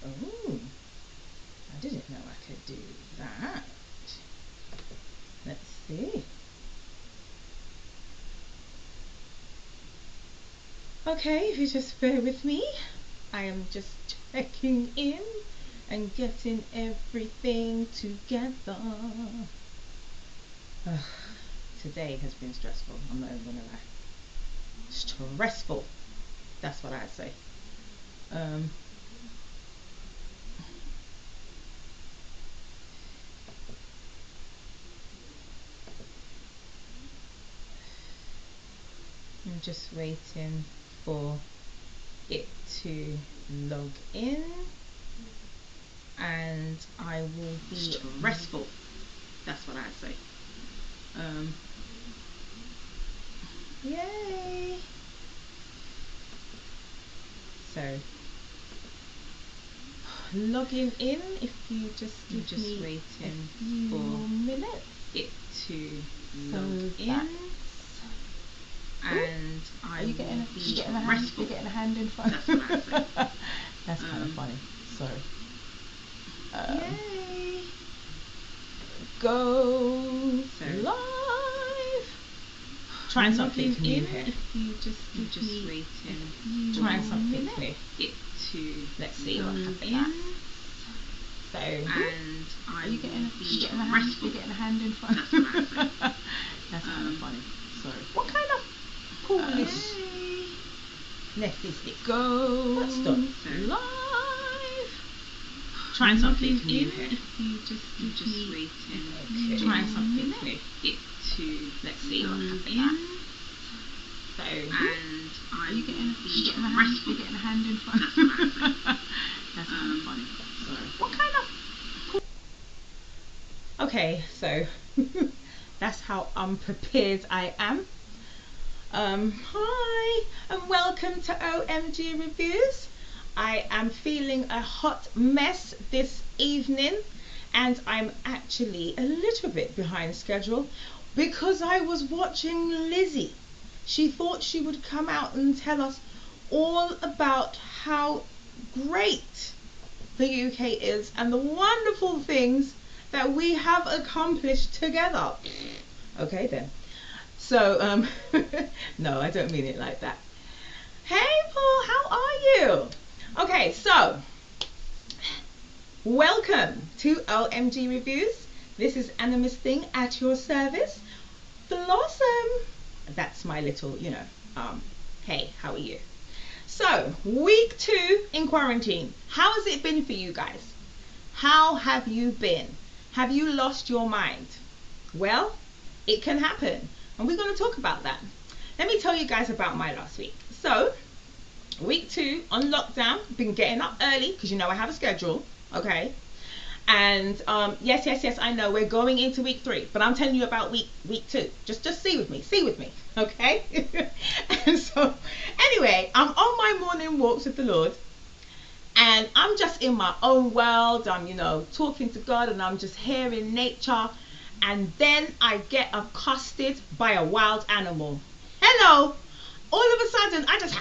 Oh, I didn't know I could do that. Let's see. Okay, if you just bear with me, I am just checking in and getting everything together. Today has been stressful, I'm not even gonna lie. Stressful, that's what I'd say. I'm just waiting for it to log in, and I will be stressful, that's what I'd say. Yay! So logging in, if you just give me waiting for minutes it to log in, and You're getting a hand in front. That's kind of funny. Sorry. Yay! Go live. Trying something new here. If you just waiting. Trying something new. It to Let's see what happens. So, and you're getting a hand in front. That's kind of funny. Sorry. What kind of foolish left is this? Go live. Trying something new here. If you just waiting. Trying something new. It to let's see what happens. So, and you're getting a hand in front. That's kind of funny. Sorry. What kind of? Okay, so that's how unprepared I am. Hi and welcome to OMG Reviews. I am feeling a hot mess this evening, and I'm actually a little bit behind schedule because I was watching Lizzie. She thought she would come out and tell us all about how great the UK is and the wonderful things that we have accomplished together. Okay then. So, no, I don't mean it like that. Hey Paul, how are you? Okay, so, welcome to OMG Reviews. This is Animus Thing at your service. Blossom. That's my little, hey, how are you? So, week 2 in quarantine. How has it been for you guys? How have you been? Have you lost your mind? Well, it can happen, and we're going to talk about that. Let me tell you guys about my last week. So, week 2 on lockdown, been getting up early because I have a schedule, okay? And yes, I know we're going into week 3, but I'm telling you about week 2. Just see with me, okay? And so, anyway, I'm on my morning walks with the Lord, and I'm just in my own world. I'm, talking to God, and I'm just hearing nature, and then I get accosted by a wild animal. Hello! All of a sudden, I just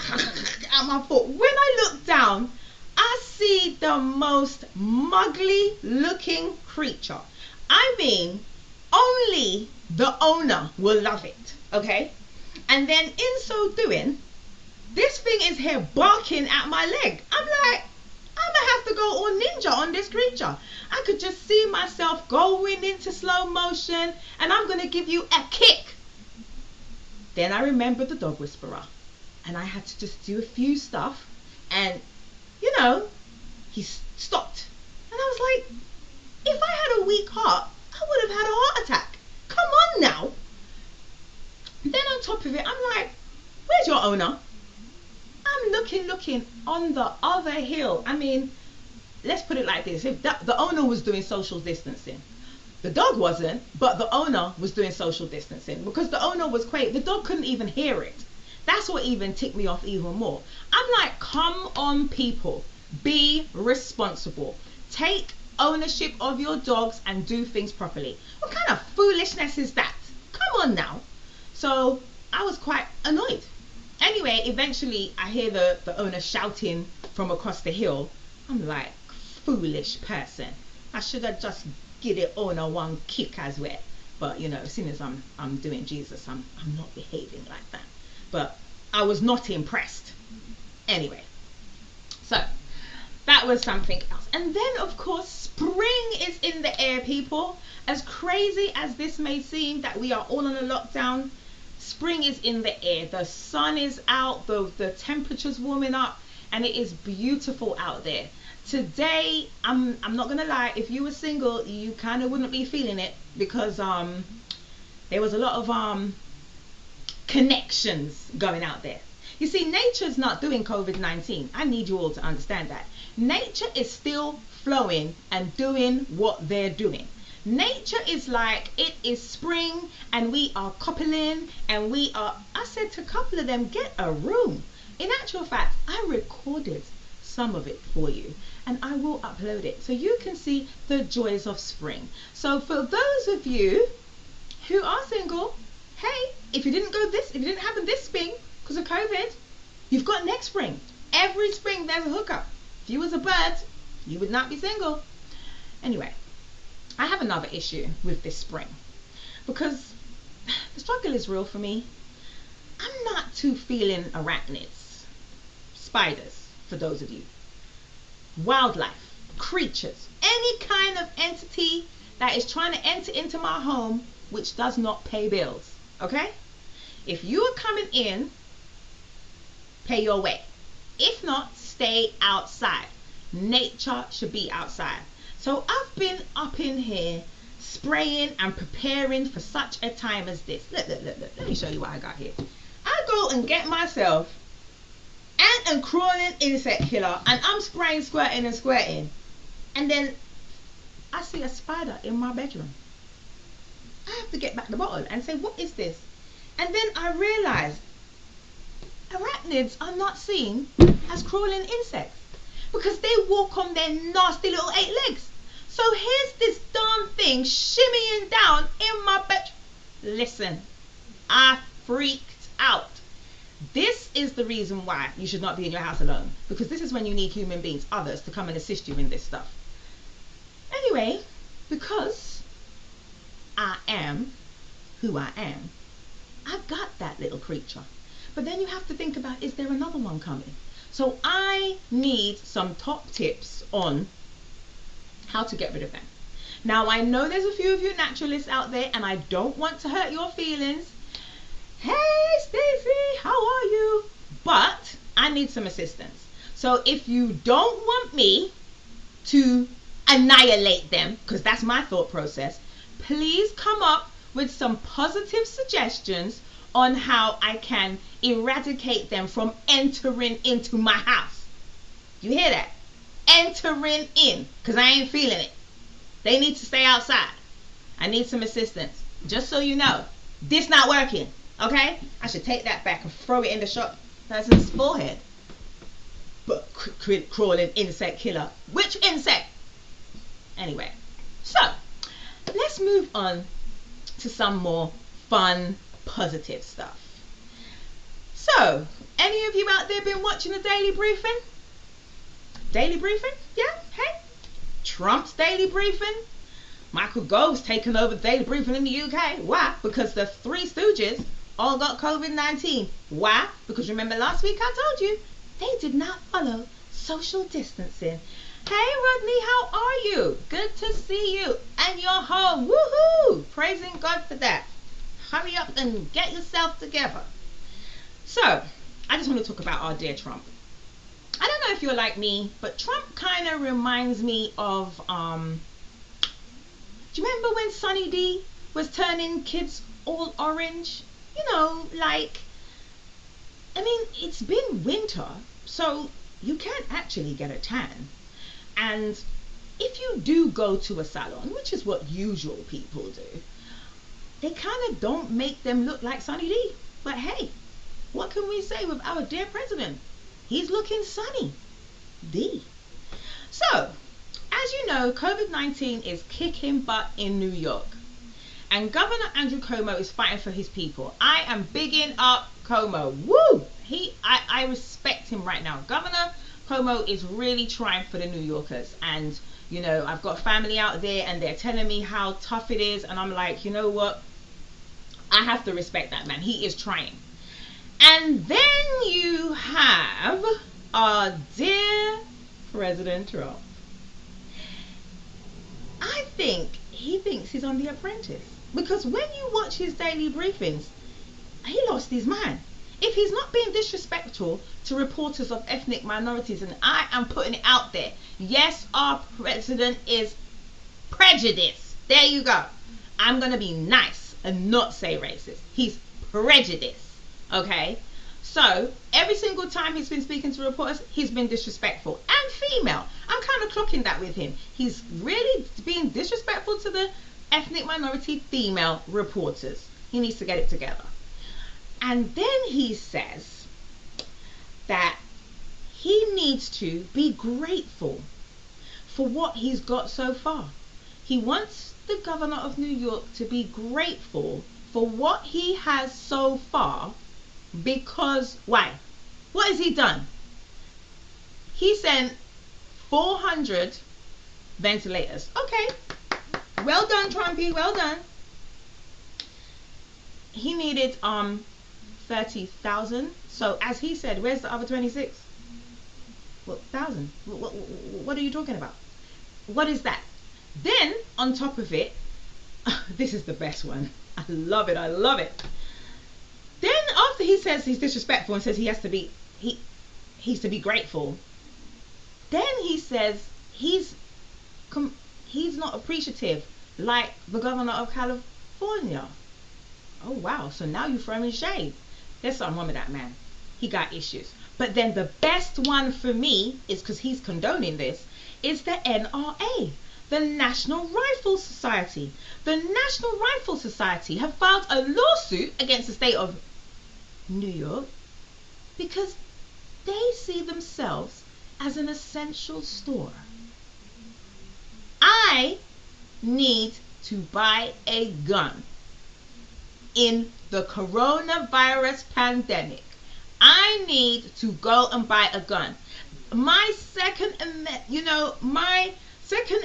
at my foot. When I look down, I see the most muggly looking creature. I mean, only the owner will love it, okay? And then in so doing, this thing is here barking at my leg. I'm like, I'm gonna have to go all ninja on this creature. I could just see myself going into slow motion, and I'm gonna give you a kick. Then I remembered the dog whisperer, and I had to just do a few stuff, and he stopped. And I was like, if I had a weak heart, I would have had a heart attack. Come on now. Then on top of it, I'm like, where's your owner? I'm looking on the other hill. I mean, let's put it like this. If the owner was doing social distancing, the dog wasn't, but the owner was doing social distancing because the owner was quiet. The dog couldn't even hear it. That's what even ticked me off even more. I'm like, come on, people. Be responsible. Take ownership of your dogs and do things properly. What kind of foolishness is that? Come on now. So I was quite annoyed. Anyway, eventually I hear the owner shouting from across the hill. I'm like, foolish person. I should have just get it on a one kick as well. But you know, as soon as I'm doing Jesus, I'm not behaving like that. But I was not impressed. Anyway, so that was something else. And then of course, spring is in the air, people. As crazy as this may seem that we are all on a lockdown, spring is in the air. The sun is out, the temperature's warming up, and it is beautiful out there. Today, I'm not gonna lie, if you were single, you kind of wouldn't be feeling it, because there was a lot of connections going out there. You see, nature's not doing COVID-19. I need you all to understand that. Nature is still flowing and doing what they're doing. Nature is like, it is spring and we are coupling and I said to a couple of them, get a room. In actual fact, I recorded some of it for you and I will upload it so you can see the joys of spring. So for those of you who are single, hey, if you didn't happen this spring because of COVID, you've got next spring. Every spring there's a hookup. If you was a bird, you would not be single. Anyway, I have another issue with this spring because the struggle is real for me. I'm not too feeling arachnids, spiders, for those of you, wildlife, creatures, any kind of entity that is trying to enter into my home which does not pay bills. Okay? If you are coming in, pay your way. If not, stay outside. Nature should be outside. So I've been up in here spraying and preparing for such a time as this. Look. Let me show you what I got here. I go and get myself ant and crawling insect killer, and I'm spraying, squirting and squirting. And then I see a spider in my bedroom. I have to get back the bottle and say, what is this? And then I realized arachnids are not seen as crawling insects because they walk on their nasty little 8 legs. So here's this darn thing shimmying down in my bed. Listen, I freaked out. This is the reason why you should not be in your house alone, because this is when you need human beings, others, to come and assist you in this stuff. Anyway, because I am who I am, I've got that little creature. But then you have to think about, is there another one coming? So I need some top tips on how to get rid of them. Now, I know there's a few of you naturalists out there, and I don't want to hurt your feelings. Hey, Stacey, how are you? But I need some assistance. So if you don't want me to annihilate them, because that's my thought process, please come up with some positive suggestions on how I can eradicate them from entering into my house. You hear that? Entering in, because I ain't feeling it. They need to stay outside. I need some assistance. Just so you know, this not working, okay? I should take that back and throw it in the shop person's forehead. But crawling insect killer. Which insect? Anyway, so let's move on to some more fun, positive stuff. So, any of you out there been watching the Daily Briefing? Daily Briefing? Yeah? Hey? Trump's Daily Briefing? Michael Gove's taken over the Daily Briefing in the UK. Why? Because the Three Stooges all got COVID-19. Why? Because remember last week I told you, they did not follow social distancing. Hey Rodney, how are you? Good to see you. And you're home. Woohoo! Praising God for that. Hurry up and get yourself together. So, I just want to talk about our dear Trump. I don't know if you're like me, but Trump kind of reminds me of, do you remember when Sunny D was turning kids all orange? You know, like, I mean, it's been winter, so you can't actually get a tan. And if you do go to a salon, which is what usual people do, they kind of don't make them look like Sunny D. But hey, what can we say with our dear president? He's looking sunny D. So, as you know, COVID-19 is kicking butt in New York. And Governor Andrew Cuomo is fighting for his people. I am bigging up Cuomo. Woo! I respect him right now. Governor Cuomo is really trying for the New Yorkers. And, you know, I've got family out there and they're telling me how tough it is. And I'm like, you know what? I have to respect that man. He is trying. And then you have our dear President Trump. I think he thinks he's on The Apprentice. Because when you watch his daily briefings, he lost his mind. If he's not being disrespectful to reporters of ethnic minorities, and I am putting it out there, yes, our president is prejudiced. There you go. I'm going to be nice and not say racist. He's prejudiced. Okay? So, every single time he's been speaking to reporters, he's been disrespectful. And female. I'm kind of clocking that with him. He's really being disrespectful to the ethnic minority female reporters. He needs to get it together. And then he says that he needs to be grateful for what he's got so far. He wants the governor of New York to be grateful for what he has so far, because why? What has he done? He sent 400 ventilators. Okay. Well done, Trumpy. Well done. He needed 30,000. So as he said, where's the other 26? What thousand? What are you talking about? What is that? Then on top of it, this is the best one. I love it. I love it. Then after he says he's disrespectful and says he's to be grateful, then he says he's not appreciative like the governor of California. Oh wow, so now you're throwing shade. There's something wrong with that man. He got issues. But then the best one for me is, because he's condoning this, is the NRA, the National Rifle Society. The National Rifle Society have filed a lawsuit against the state of New York because they see themselves as an essential store. I need to buy a gun in the coronavirus pandemic. I need to go and buy a gun. My Second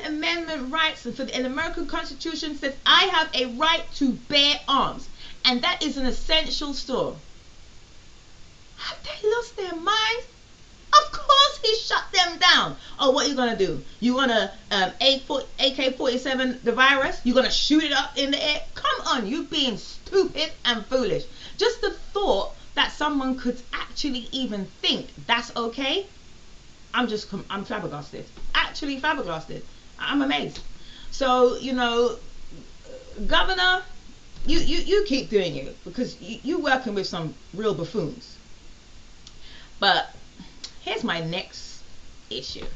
Amendment rights in the American Constitution says I have a right to bear arms, and that is an essential store. Have they lost their minds? Of course he shut them down. Oh, what are you going to do? You going to AK-47 the virus? You going to shoot it up in the air? Come on, you being stupid and foolish. Just the thought that someone could actually even think that's okay. I'm flabbergasted. Actually flabbergasted. I'm amazed. So, Governor, you keep doing it, because you're working with some real buffoons. But here's my next issue.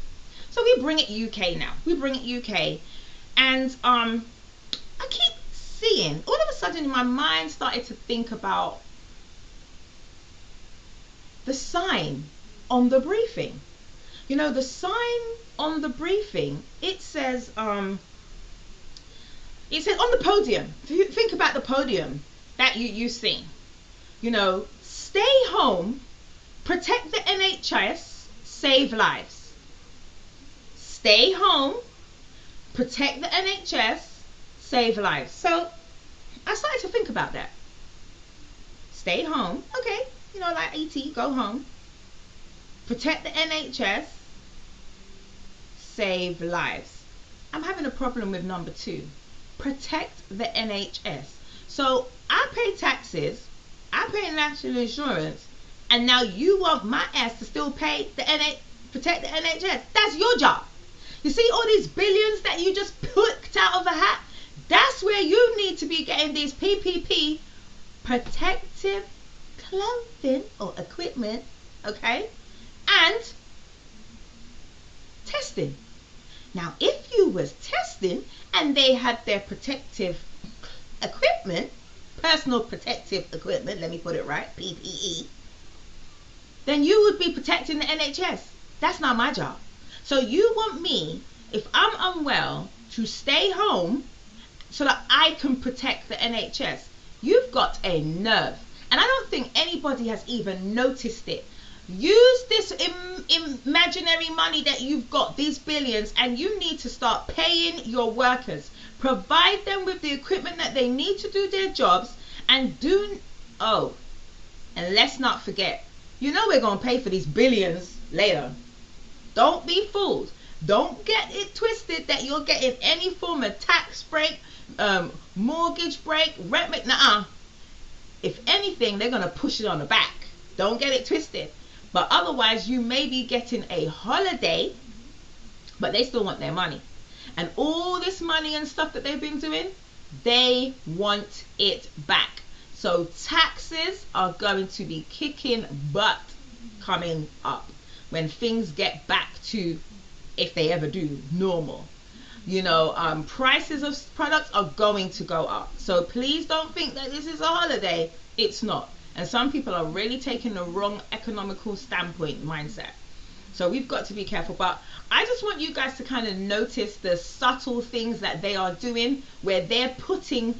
So we bring it UK now. And I keep seeing, all of a sudden my mind started to think about the sign on the briefing. The sign on the briefing, it says on the podium. If you think about the podium that you see, stay home, protect the NHS, save lives. Stay home, protect the NHS, save lives. So I started to think about that. Stay home, okay, like ET, go home. Protect the NHS, save lives. I'm having a problem with number 2. Protect the NHS. So I pay taxes, I pay national insurance, and now you want my ass to still protect the NHS. That's your job. You see all these billions that you just picked out of a hat? That's where you need to be getting these PPP, protective clothing or equipment, okay? And testing. Now, if you was testing and they had their protective equipment, personal protective equipment, let me put it right, PPE, then you would be protecting the NHS. That's not my job. So you want me, if I'm unwell, to stay home so that I can protect the NHS. You've got a nerve. And I don't think anybody has even noticed it. Use this imaginary money that you've got, these billions, and you need to start paying your workers. Provide them with the equipment that they need to do their jobs, and and let's not forget, we're going to pay for these billions later. Don't be fooled. Don't get it twisted that you're getting any form of tax break, mortgage break, rent break. Nuh-uh. If anything, they're going to push it on the back. Don't get it twisted. But otherwise, you may be getting a holiday, but they still want their money. And all this money and stuff that they've been doing, they want it back. So taxes are going to be kicking butt coming up when things get back to, if they ever do, normal. Prices of products are going to go up. So please don't think that this is a holiday. It's not. And some people are really taking the wrong economical standpoint mindset. So we've got to be careful. But I just want you guys to kind of notice the subtle things that they are doing, where they're putting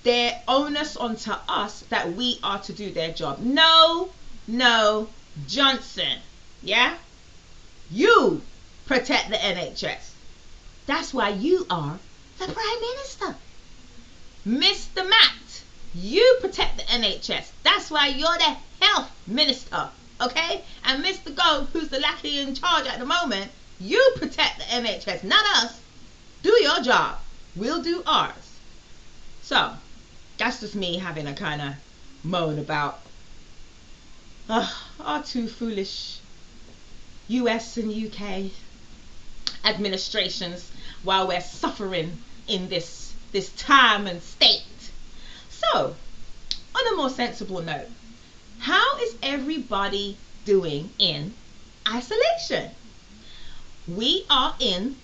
their onus onto us that we are to do their job. No, Johnson. Yeah? You protect the NHS. That's why you are the Prime Minister. Mr. Matt, you protect the NHS. That's why you're the Health Minister. Okay? And Mr. Gove, who's the lackey in charge at the moment, you protect the NHS, not us. Do your job. We'll do ours. So, that's just me having a kind of moan about our two foolish US and UK administrations while we're suffering in this time and state. So, on a more sensible note, how is everybody doing in isolation? We are in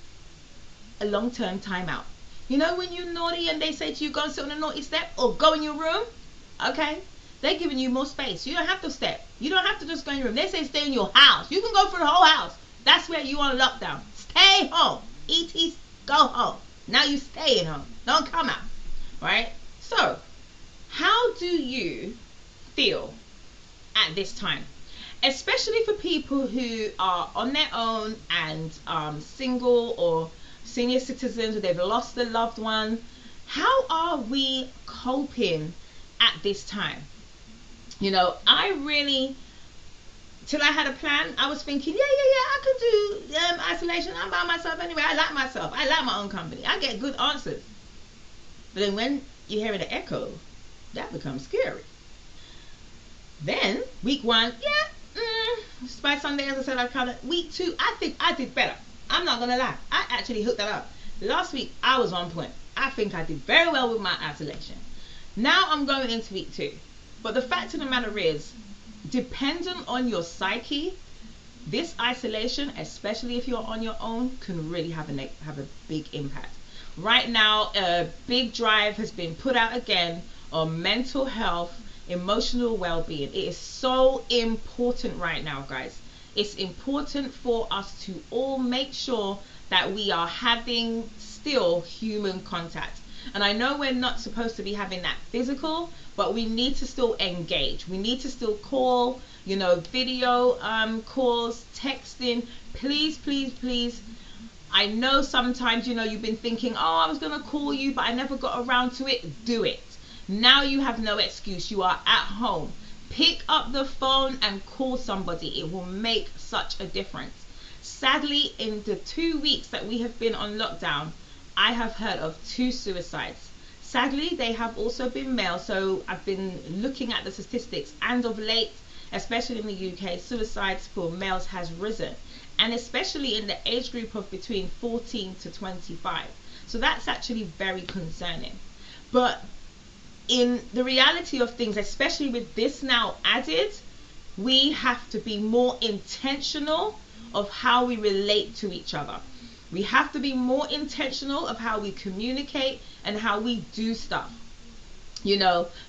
a long-term timeout. When you're naughty and they say to you, go and sit on a naughty step or go in your room, okay? They're giving you more space. You don't have to step. You don't have to just go in your room. They say stay in your house. You can go for the whole house. That's where you on lockdown. Stay home. E.T. go home. Now you staying home. Don't come out. Right? So, how do you feel at this time? Especially for people who are on their own and single or senior citizens, or they've lost a loved one. How are we coping at this time? I really, till I had a plan, I was thinking, I could do isolation. I'm by myself anyway. I like myself. I like my own company. I get good answers. But then when you're hearing the echo, that becomes scary. Then, week 1, by Sunday, as I said, I kind of, week 2, I think I did better. I'm not going to lie. I actually hooked that up. Last week, I was on point. I think I did very well with my isolation. Now I'm going into week 2. But the fact of the matter is, dependent on your psyche, this isolation, especially if you're on your own, can really have a big impact. Right now, a big drive has been put out again on mental health, emotional well-being. It is so important right now, guys. It's important for us to all make sure that we are having still human contact. And I know we're not supposed to be having that physical, but we need to still engage. We need to still call, video calls, texting. Please, please, please. I know sometimes, you've been thinking, I was going to call you, but I never got around to it. Do it. Now you have no excuse. You are at home. Pick up the phone and call somebody. It will make such a difference. Sadly, in the 2 weeks that we have been on lockdown, I have heard of 2 suicides. Sadly, they have also been male, so I've been looking at the statistics, and of late, especially in the UK, suicides for males has risen, and especially in the age group of between 14 to 25. So that's actually very concerning. But in the reality of things, especially with this now added, we have to be more intentional of how we relate to each other. We have to be more intentional of how we communicate and how we do stuff.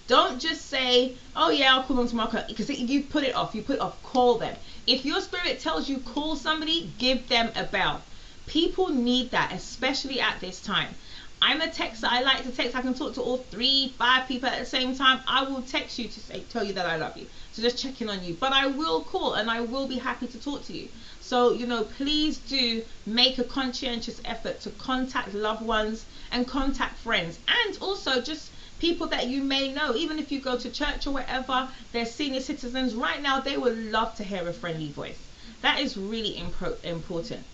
Don't just say, I'll call them tomorrow, because you put it off. Call them. If your spirit tells you call somebody, give them a bell. People need that, especially at this time. I'm a texter. I like to text. I can talk to all 3, 5 people at the same time. I will text you to tell you that I love you. So just checking on you. But I will call and I will be happy to talk to you. So, you know, please do make a conscientious effort to contact loved ones and contact friends. And also just people that you may know. Even if you go to church or whatever, they're senior citizens. Right now, they would love to hear a friendly voice. That is really important.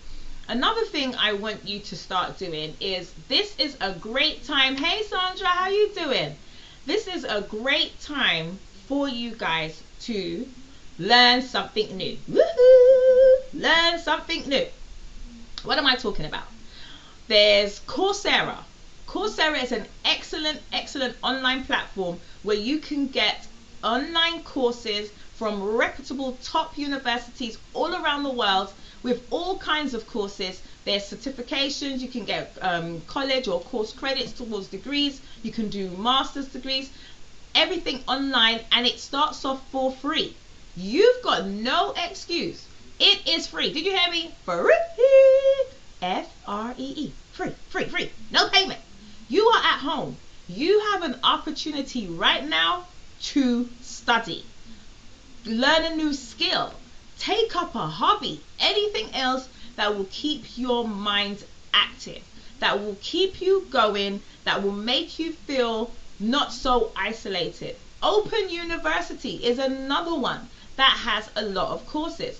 Another thing I want you to start doing is, this is a great time. Hey Sandra, how you doing? This is a great time for you guys to learn something new. Woohoo! Learn something new. What am I talking about? There's Coursera. Coursera is an excellent online platform where you can get online courses from reputable top universities all around the world, with all kinds of courses. There's certifications. You can get college or course credits towards degrees. You can do master's degrees. Everything online, and it starts off for free. You've got no excuse. It is free. Did you hear me? Free. F-R-E-E. Free. No payment. You are at home. You have an opportunity right now to study. Learn a new skill. Take up a hobby, anything else that will keep your mind active, that will keep you going, that will make you feel not so isolated. Open University is another one that has a lot of courses.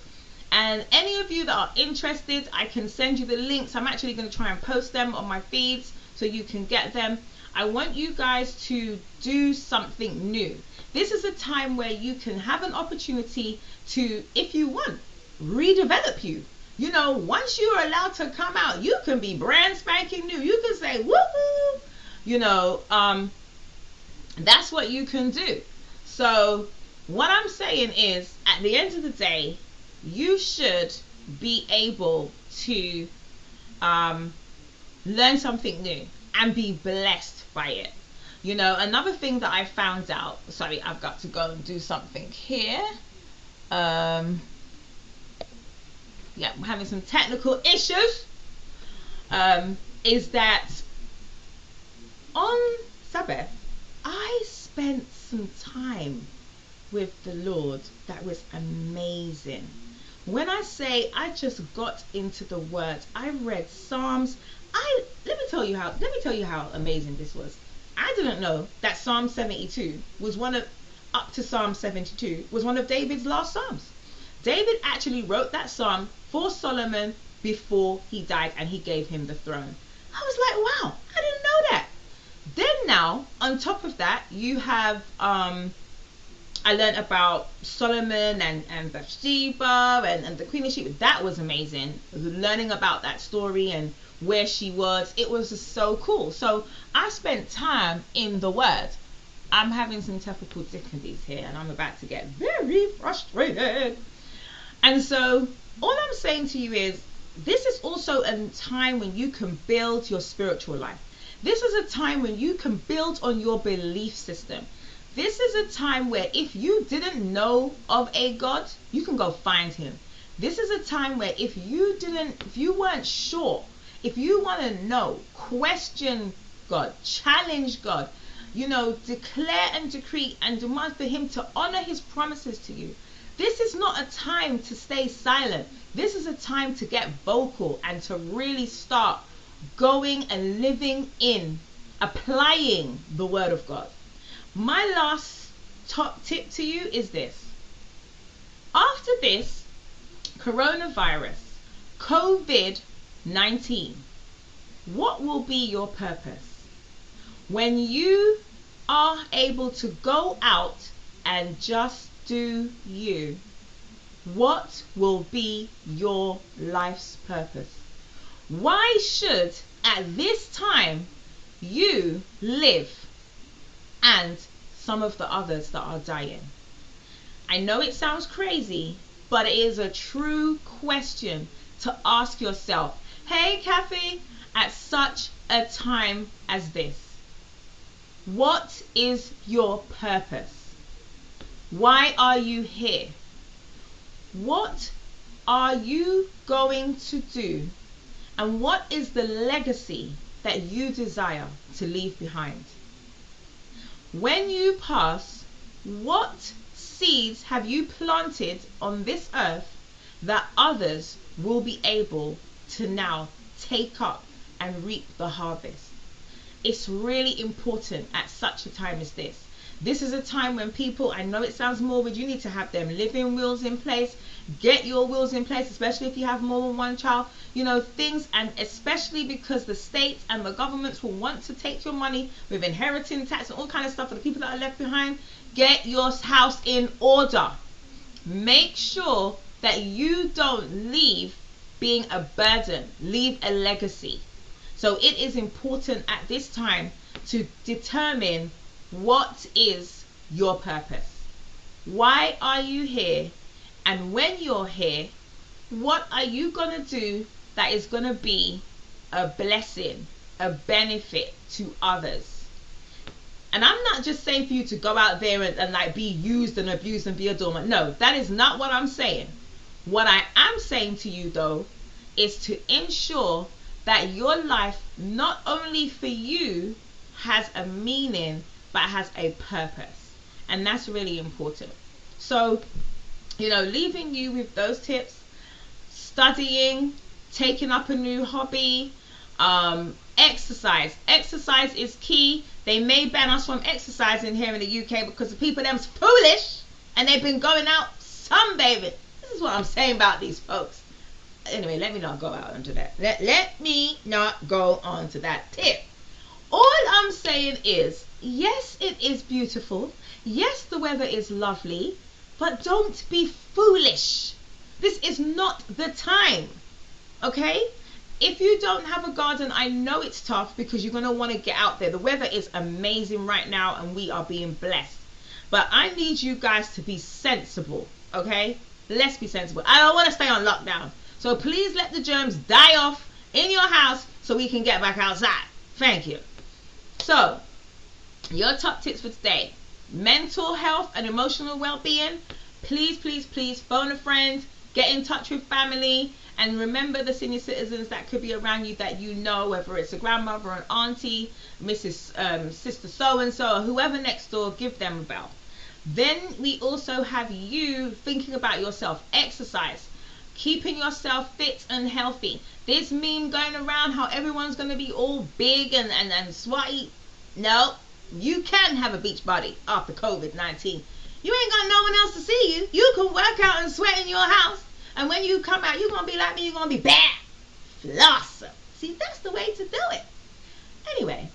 And any of you that are interested, I can send you the links. I'm actually going to try and post them on my feeds so you can get them. I want you guys to do something new. This is a time where you can have an opportunity to, if you want, redevelop you. You know, once you are allowed to come out, you can be brand spanking new. You can say, woohoo! You know, that's what you can do. So what I'm saying is, at the end of the day, you should be able to learn something new and be blessed by it. You know, another thing that I found out, sorry, I've got to go and do something here. Yeah, I'm having some technical issues. Is that on Sabbath, I spent some time with the Lord that was amazing. When I say I just got into the Word, I read Psalms. Let me tell you how amazing this was. I didn't know that Psalm 72 was up to Psalm 72 was one of David's last Psalms. David actually wrote that Psalm for Solomon before he died, and he gave him the throne. I was like, wow, I didn't know that. Then now, on top of that, you have, I learned about Solomon and Bathsheba and the Queen of Sheba. That was amazing. Learning about that story and where she was, it was just so cool. So I spent time in the Word. I'm having some technical difficulties here, and I'm about to get very frustrated. And so all I'm saying to you is, this is also a time when you can build your spiritual life. This is a time when you can build on your belief system. This is a time where if you didn't know of a God, you can go find him. This is a time where if you weren't sure, if you want to know, question God, challenge God, you know, declare and decree and demand for him to honor his promises to you. This is not a time to stay silent. This is a time to get vocal and to really start going and living in, applying the Word of God. My last top tip to you is this. After this coronavirus, COVID-19, what will be your purpose? When you are able to go out and just do you, what will be your life's purpose? Why should, at this time, you live and some of the others that are dying? I know it sounds crazy, but it is a true question to ask yourself. Hey, Kathy, at such a time as this, what is your purpose? Why are you here? What are you going to do? And what is the legacy that you desire to leave behind? When you pass, what seeds have you planted on this earth that others will be able to now take up and reap the harvest? It's really important at such a time as this. This is a time when people, I know it sounds morbid, you need to have them living wills in place. Get your wills in place, especially if you have more than one child. You know, things, and especially because the states and the governments will want to take your money with inheritance tax and all kind of stuff for the people that are left behind. Get your house in order. Make sure that you don't leave being a burden. Leave a legacy. So it is important at this time to determine what is your purpose. Why are you here? And when you're here, what are you going to do that is going to be a blessing, a benefit to others? And I'm not just saying for you to go out there and like be used and abused and be a doormat. No, that is not what I'm saying. What I am saying to you though is to ensure that your life, not only for you, has a meaning, but has a purpose. And that's really important. So, you know, leaving you with those tips: studying, taking up a new hobby, exercise. Exercise is key. They may ban us from exercising here in the UK because the people them's foolish and they've been going out sunbathing. This is what I'm saying about these folks. Anyway, let me not go out onto that. Let me not go on to that tip. All I'm saying is, yes, it is beautiful. Yes, the weather is lovely, but don't be foolish. This is not the time. Okay? If you don't have a garden, I know it's tough because you're going to want to get out there. The weather is amazing right now and we are being blessed. But I need you guys to be sensible. Okay? Let's be sensible. I don't want to stay on lockdown. So please let the germs die off in your house so we can get back outside. Thank you. So, your top tips for today: mental health and emotional well-being. Please, please, please phone a friend, get in touch with family, and remember the senior citizens that could be around you that you know, whether it's a grandmother, an auntie, Mrs. Sister so-and-so, or whoever next door, give them a bell. Then we also have you thinking about yourself. Exercise. Keeping yourself fit and healthy. This meme going around how everyone's going to be all big and swatty. No, you can have a beach body after COVID-19. You ain't got no one else to see you. You can work out and sweat in your house. And when you come out, you're going to be like me. You're going to be bad. Flosser. See, that's the way to do it. Anyway,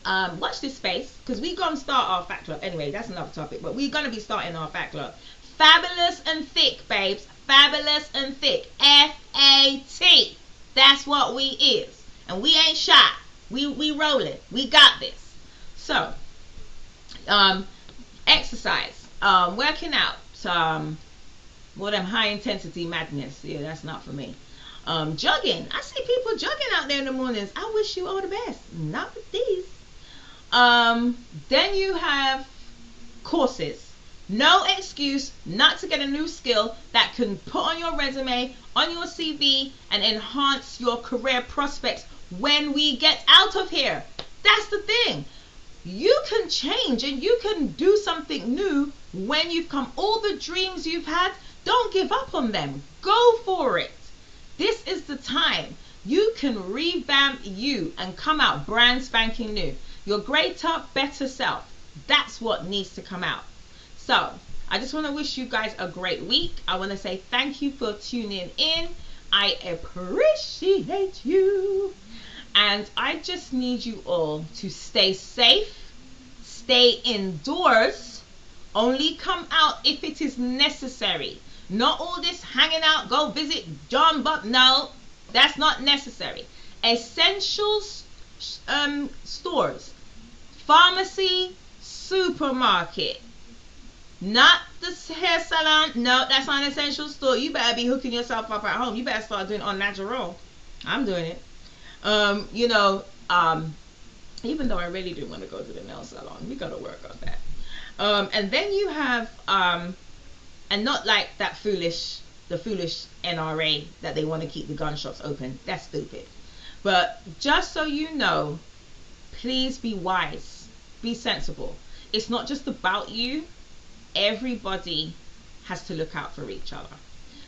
watch this space because we're going to start our fact club. Anyway, that's another topic. But we're going to be starting our fact club. Fabulous and thick, babes. Fabulous and thick. F-A-T. That's what we is. And we ain't shy. We rolling. We got this. So, exercise. Working out. Well, them high intensity madness. Yeah, that's not for me. Jogging. I see people jogging out there in the mornings. I wish you all the best. Not with these. Then you have courses. No excuse not to get a new skill that can put on your resume, on your CV, and enhance your career prospects when we get out of here. That's the thing. You can change and you can do something new when you've come. All the dreams you've had, don't give up on them. Go for it. This is the time. You can revamp you and come out brand spanking new. Your greater, better self. That's what needs to come out. So, I just want to wish you guys a great week. I want to say thank you for tuning in. I appreciate you. And I just need you all to stay safe, stay indoors, only come out if it is necessary. Not all this hanging out, go visit John Buck. No, that's not necessary. Essentials stores, pharmacy, supermarket. Not the hair salon. No, that's not an essential store. You better be hooking yourself up at home. You better start doing it on natural. I'm doing it. Even though I really do want to go to the nail salon, we gotta work on that. And then you have and not like the foolish NRA that they want to keep the gun shops open. That's stupid. But just so you know, please be wise, be sensible. It's not just about you. Everybody has to look out for each other.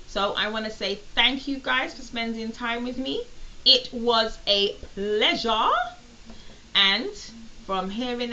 So I want to say thank you guys for spending time with me. It was a pleasure. And from here in